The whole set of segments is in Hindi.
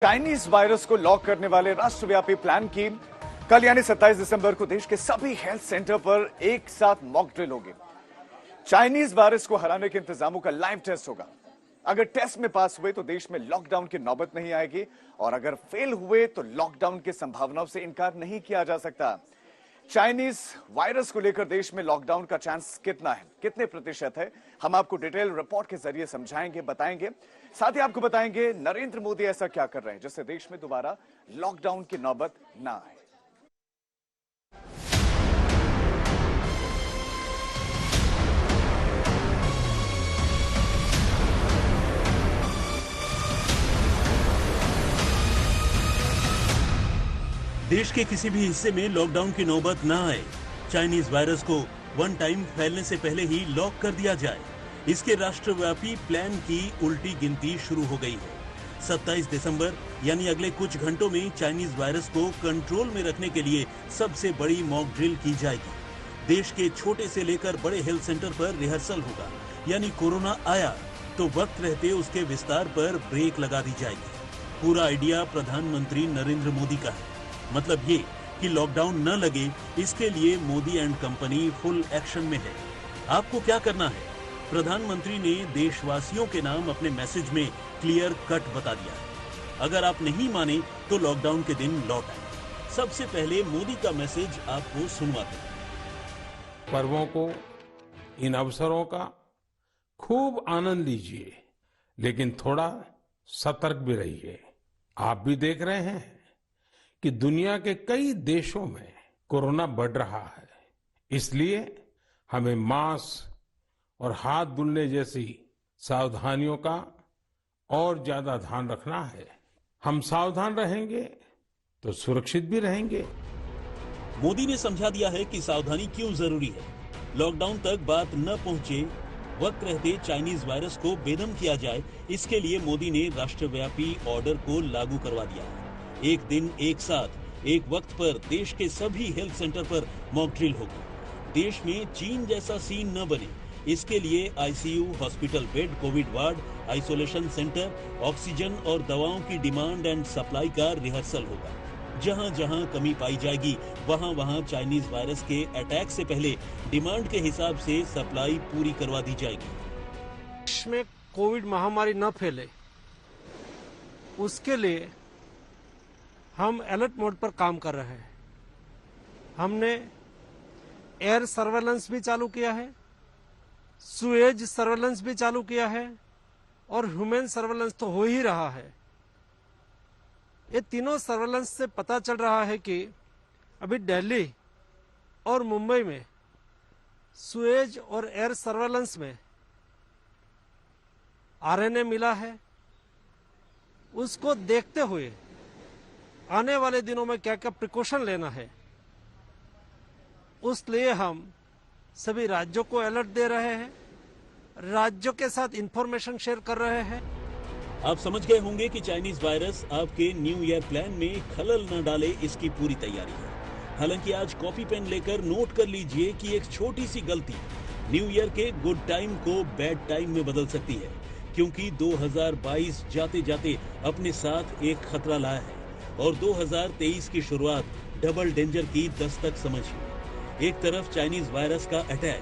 चाइनीज वायरस को लॉक करने वाले राष्ट्रव्यापी प्लान की कल यानी 27 दिसंबर को देश के सभी हेल्थ सेंटर पर एक साथ मॉक ड्रिल होगी। चाइनीज वायरस को हराने के इंतजामों का लाइव टेस्ट होगा। अगर टेस्ट में पास हुए तो देश में लॉकडाउन की नौबत नहीं आएगी और अगर फेल हुए तो लॉकडाउन की संभावनाओं से इनकार नहीं किया जा सकता। चाइनीज वायरस को लेकर देश में लॉकडाउन का चांस कितना है, कितने प्रतिशत है, हम आपको डिटेल रिपोर्ट के जरिए समझाएंगे, बताएंगे। साथ ही आपको बताएंगे नरेंद्र मोदी ऐसा क्या कर रहे हैं जिससे देश में दोबारा लॉकडाउन की नौबत ना आए। देश के किसी भी हिस्से में लॉकडाउन की नौबत ना आए, चाइनीज वायरस को वन टाइम फैलने से पहले ही लॉक कर दिया जाए, इसके राष्ट्रव्यापी प्लान की उल्टी गिनती शुरू हो गई है। 27 दिसंबर यानी अगले कुछ घंटों में चाइनीज वायरस को कंट्रोल में रखने के लिए सबसे बड़ी मॉक ड्रिल की जाएगी। देश के छोटे से लेकर बड़े हेल्थ सेंटर पर रिहर्सल होगा, यानी कोरोना आया तो वक्त रहते उसके विस्तार पर ब्रेक लगा दी जाएगी। पूरा आइडिया प्रधानमंत्री नरेंद्र मोदी का है। मतलब ये कि लॉकडाउन न लगे, इसके लिए Modi and company full action में है। आपको क्या करना है? प्रधानमंत्री ने देशवासियों के नाम अपने मैसेज में क्लियर कट बता दिया है। अगर आप नहीं माने तो लॉकडाउन के दिन लौट आए। सबसे पहले मोदी का मैसेज आपको सुनवाते हैं। पर्वों को, इन अवसरों का खूब आनंद लीजिए, लेकिन थोड़ा सतर्क भी रहिए। आप भी देख रहे हैं कि दुनिया के कई देशों में कोरोना बढ़ रहा है, इसलिए हमें मास्क और हाथ धुलने जैसी सावधानियों का और ज्यादा ध्यान रखना है। हम सावधान रहेंगे तो सुरक्षित भी रहेंगे। मोदी ने समझा दिया है कि सावधानी क्यों जरूरी है। लॉकडाउन तक बात न पहुंचे, वक्त रहते चाइनीज वायरस को बेदम किया जाए, इसके लिए मोदी ने राष्ट्रव्यापी ऑर्डर को लागू करवा दिया है। एक दिन एक साथ एक वक्त पर देश के सभी हेल्थ सेंटर पर मॉक ड्रिल होगी। देश में चीन जैसा सीन न बने, इसके लिए ICU, hospital bed, Covid ward, isolation centre, oxygen और दवाओं की डिमांड एंड सप्लाई का रिहर्सल होगा। जहां जहां कमी पाई जाएगी वहां वहां चाइनीज वायरस के अटैक से पहले डिमांड के हिसाब से सप्लाई पूरी करवा दी जाएगी। देश में कोविड महामारी न फैले, उसके लिए हम अलर्ट मोड पर काम कर रहे हैं। हमने एयर सर्वेलेंस भी चालू किया है, सुएज सर्वेलेंस भी चालू किया है और ह्यूमन सर्वेलेंस तो हो ही रहा है। ये तीनों सर्वेलेंस से पता चल रहा है कि अभी दिल्ली और मुंबई में सुएज और एयर सर्वेलेंस में आरएनए मिला है। उसको देखते हुए आने वाले दिनों में क्या क्या प्रिकॉशन लेना है, उस लिए हम सभी राज्यों को अलर्ट दे रहे हैं, राज्यों के साथ इंफॉर्मेशन शेयर कर रहे हैं। आप समझ गए होंगे कि चाइनीज वायरस आपके न्यू ईयर प्लान में खलल न डाले, इसकी पूरी तैयारी है। हालांकि आज कॉपी पेन लेकर नोट कर लीजिए कि एक छोटी सी गलती न्यू ईयर के गुड टाइम को बैड टाइम में बदल सकती है, क्योंकि 2022 जाते जाते अपने साथ एक खतरा लाया है और 2023 की शुरुआत डबल डेंजर की दस्तक समझिए। एक तरफ चाइनीज वायरस का अटैक,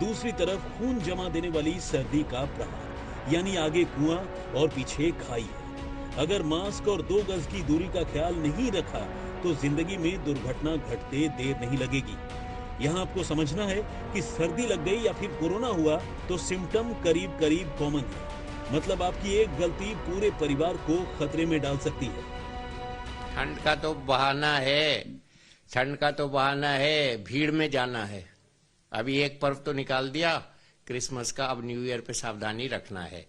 दूसरी तरफ खून जमा देने वाली सर्दी का प्रहार, यानी आगे कुआं और पीछे खाई है। अगर मास्क और 2 गज की दूरी का ख्याल नहीं रखा तो जिंदगी में दुर्घटना घटते देर नहीं लगेगी। यहाँ आपको समझना है कि सर्दी लग गई या फिर कोरोना हुआ तो सिम्टम करीब करीब कॉमन है। मतलब आपकी एक गलती पूरे परिवार को खतरे में डाल सकती है। ठंड का तो बहाना है, ठंड का तो बहाना है, भीड़ में जाना है। अभी एक पर्व तो निकाल दिया क्रिसमस का, अब न्यू ईयर पे सावधानी रखना है।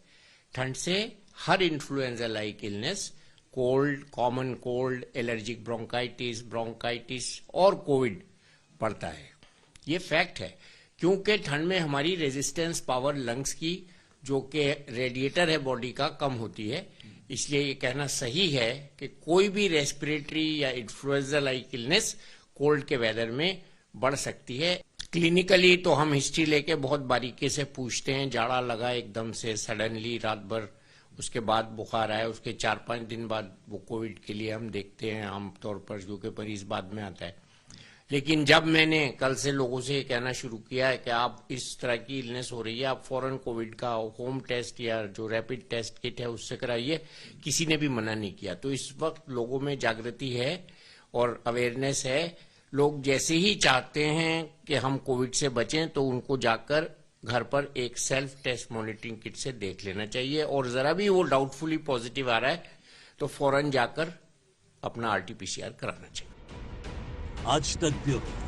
ठंड से हर influenza like illness, cold, common cold, allergic bronchitis और कोविड बढ़ता है। ये फैक्ट है, क्योंकि ठंड में हमारी रेजिस्टेंस पावर लंग्स की, जो कि रेडिएटर है बॉडी का, कम होती है। इसलिए ये कहना सही है कि कोई भी रेस्पिरेटरी या इन्फ्लुएंजा लाइक इलनेस कोल्ड के वेदर में बढ़ सकती है। क्लिनिकली तो हम हिस्ट्री लेके बहुत बारीकी से पूछते हैं, जाड़ा लगा एकदम से सडनली रात भर उसके बाद बुखार आया, उसके 4-5 दिन बाद वो कोविड के लिए हम देखते हैं आमतौर पर, क्योंकि मरीज बाद में आता है। लेकिन जब मैंने कल से लोगों से ये कहना शुरू किया है कि आप इस तरह की इलनेस हो रही है, आप फौरन कोविड का होम टेस्ट या जो रैपिड टेस्ट किट है उससे कराइए, किसी ने भी मना नहीं किया। तो इस वक्त लोगों में जागृति है और अवेयरनेस है। लोग जैसे ही चाहते हैं कि हम कोविड से बचें तो उनको जाकर घर पर एक सेल्फ टेस्ट मॉनिटरिंग किट से देख लेना चाहिए, और जरा भी वो डाउटफुली पॉजिटिव आ रहा है तो फौरन जाकर अपना RT-PCR कराना चाहिए। आज तक ब्यूरो।